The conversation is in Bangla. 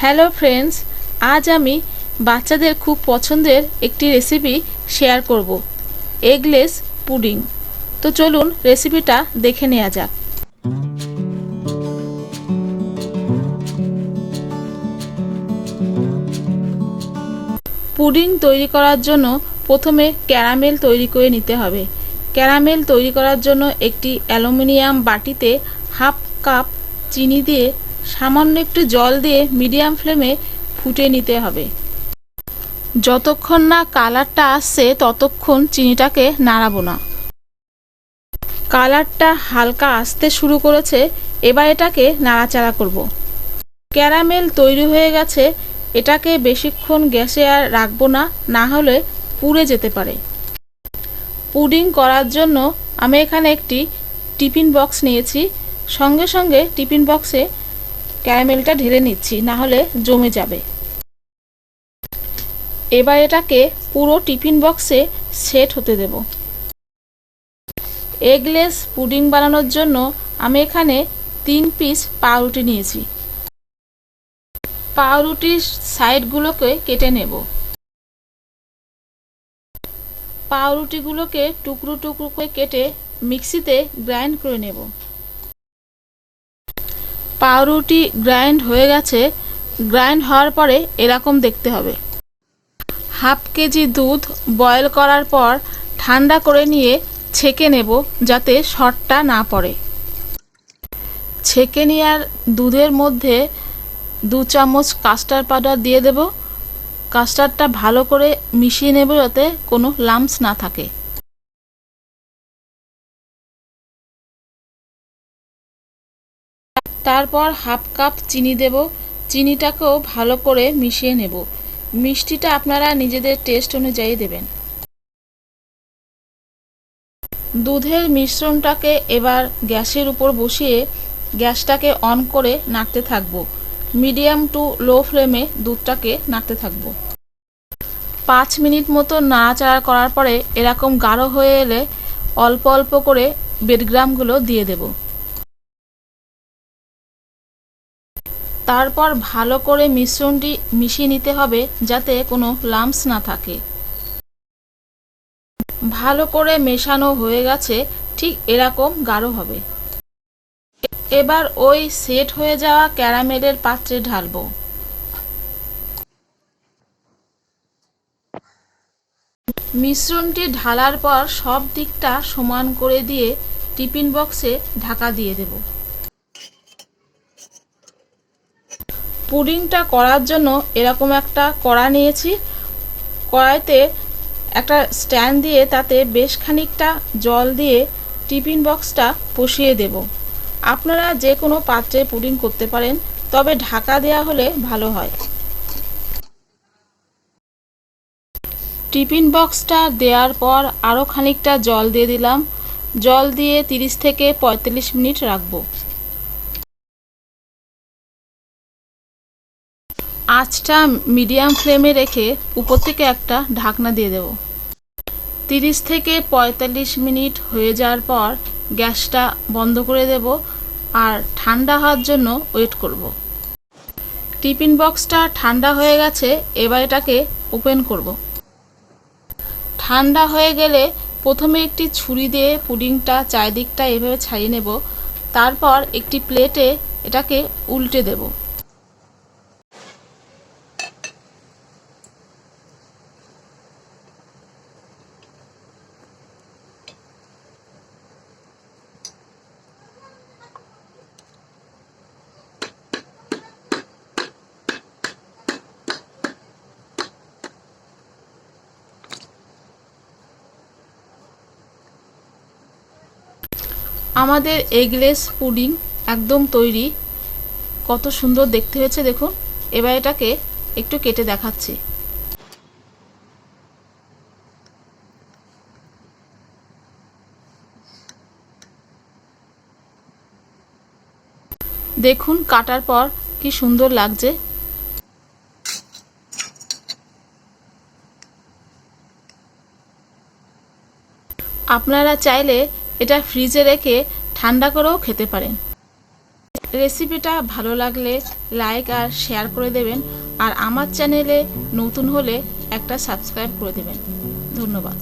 হ্যালো ফ্রেন্ডস, আজ আমি বাচ্চাদের খুব পছন্দের একটি রেসিপি শেয়ার করব, এগলেস পুডিং। তো চলুন রেসিপিটা দেখে নেওয়া যাক। পুডিং তৈরি করার জন্য প্রথমে ক্যারামেল তৈরি করে নিতে হবে। ক্যারামেল তৈরি করার জন্য একটি অ্যালুমিনিয়াম বাটিতে হাফ কাপ চিনি দিয়ে সামান্য একটু জল দিয়ে মিডিয়াম ফ্লেমে ফুটিয়ে নিতে হবে। যতক্ষণ না কালারটা আসছে ততক্ষণ চিনিটাকে নাড়াবো না। কালারটা হালকা আসতে শুরু করেছে, এবার এটাকে নাড়াচাড়া করব। ক্যারামেল তৈরি হয়ে গেছে, এটাকে বেশিক্ষণ গ্যাসে আর রাখবো না, না হলে পুড়ে যেতে পারে। পুডিং করার জন্য আমি এখানে একটি টিফিন বক্স নিয়েছি। সঙ্গে সঙ্গে টিফিন বক্সে ক্যারামেলটা ঢেলে নিচ্ছি, না হলে জমে যাবে। এবার এটাকে পুরো টিফিন বক্সে সেট হতে দেব। এগলেস পুডিং বানানোর জন্য আমি এখানে 3 পিস পাউরুটি নিয়েছি। পাউরুটির সাইডগুলোকে কেটে নেব। পাউরুটিগুলোকে টুকরো টুকরো করে কেটে মিক্সিতে গ্রাইন্ড করে নেব। পাউরুটি গ্রাইন্ড হয়ে গেছে। গ্রাইন্ড হওয়ার পরে এরকম দেখতে হবে। হাফ কেজি দুধ বয়েল করার পর ঠান্ডা করে নিয়ে ছেঁকে নেব, যাতে সরটা না পড়ে। ছেঁকে নেওয়ার দুধের মধ্যে 2 চামচ কাস্টার্ড পাউডার দিয়ে দেব। কাস্টার্ডটা ভালো করে মিশিয়ে নেব, যাতে কোনো লাম্পস না থাকে। তারপর হাফ কাপ চিনি দেব। চিনিটাকেও ভালো করে মিশিয়ে নেব। মিষ্টিটা আপনারা নিজেদের টেস্ট অনুযায়ী দেবেন। দুধের মিশ্রণটাকে এবার গ্যাসের উপর বসিয়ে গ্যাসটাকে অন করে নাড়তে থাকবো। মিডিয়াম টু লো ফ্লেমে দুধটাকে নাড়তে থাকবো। 5 মিনিট মতো নাড়াচাড়া করার পরে এরকম গাঢ় হয়ে এলে অল্প অল্প করে ব্রেডক্রাম্বগুলো দিয়ে দেব। তারপর ভালো করে মিশ্রণটি মিশিয়ে নিতে হবে, যাতে কোনো লাম্পস না থাকে। ভালো করে মেশানো হয়ে গেছে, ঠিক এরকম গাঢ় হবে। এবার ওই সেট হয়ে যাওয়া ক্যারামেলের পাত্রে ঢালবো। মিশ্রণটি ঢালার পর সব দিকটা সমান করে দিয়ে টিফিন বক্সে ঢাকা দিয়ে দেব। পুডিংটা করার জন্য এরকম একটা কড়া নিয়েছি। কড়াইতে একটা স্ট্যান্ড দিয়ে তাতে বেশ খানিকটা জল দিয়ে টিফিন বক্সটা বসিয়ে দেব। আপনারা যে কোনো পাত্রে পুডিং করতে পারেন, তবে ঢাকা দেওয়া হলে ভালো হয়। টিফিন বক্সটা দেওয়ার পর আরও খানিকটা জল দিয়ে দিলাম। জল দিয়ে 30 থেকে 45 মিনিট রাখবো। আঁচটা মিডিয়াম ফ্লেমে রেখে উপর থেকে একটা ঢাকনা দিয়ে দেব। 30 থেকে 45 মিনিট হয়ে যাওয়ার পর গ্যাসটা বন্ধ করে দেব আর ঠান্ডা হওয়ার জন্য ওয়েট করব। টিফিন বক্সটা ঠান্ডা হয়ে গেছে, এবার এটাকে ওপেন করব। ঠান্ডা হয়ে গেলে প্রথমে একটি ছুরি দিয়ে পুডিংটা চারিদিকটা এভাবে ছাড়িয়ে নেব। তারপর একটি প্লেটে এটাকে উল্টে দেব। আমাদের এগলেস পুডিং একদম তৈরি। কত সুন্দর দেখতে হয়েছে দেখুন। এবার এটাকে একটু কেটে দেখাচ্ছি। দেখুন কাটার পর কি সুন্দর লাগছে। আপনারা চাইলে এটা ফ্রিজে রেখে ঠান্ডা করেও খেতে পারেন। রেসিপিটা ভালো লাগলে লাইক আর শেয়ার করে দেবেন, আর আমার চ্যানেলে নতুন হলে একটা সাবস্ক্রাইব করে দেবেন। ধন্যবাদ।